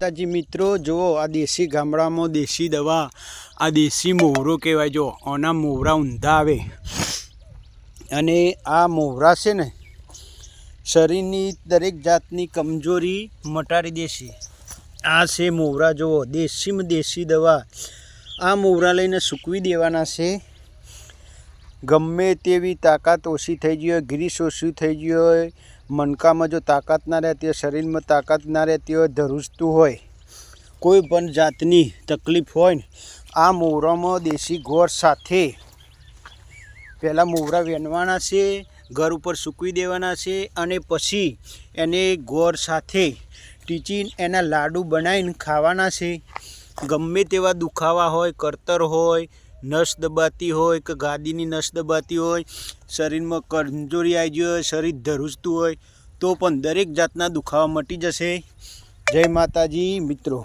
માતાજી મિત્રો જુઓ આ દેશી ગામડામાં દેશી દવા આ દેશી મોવરો કહેવાય। જો આના મોવરા ઊંધા આવે અને આ મોવરા છે ને શરીરની દરેક જાતની કમજોરી મટાડી દેશે। આ છે મોવરા જુઓ દેશીમાં દેશી દવા। આ મોવરા લઈને સૂકવી દેવાના છે। ગમે તેવી તાકાત ઓછી થઈ ગઈ હોય, ગ્રીસ ઓછી થઈ ગઈ હોય, મણકામાં જો તાકાત ના રહેતી હોય, શરીરમાં તાકાત ના રહેતી હોય, ધ્રુજતું હોય, કોઈ પણ જાતની તકલીફ હોય ને આ મોવરામાં દેશી ગોળ સાથે પહેલાં મોવરા વેણવાના છે, ઘર ઉપર સૂકવી દેવાના છે અને પછી એને ગોળ સાથે ટીચીને એના લાડુ બનાવીને ખાવાના છે। ગમે તેવા દુખાવા હોય, કરતર હોય, નસ દબાતી હોય કે ગાદીની નસ દબાતી હોય, શરીરમાં કમજોરી આવી ગઈ હોય, શરીર ધ્રુજતું હોય તો પણ દરેક જાતના દુખાવા મટી જશે। જય માતાજી મિત્રો।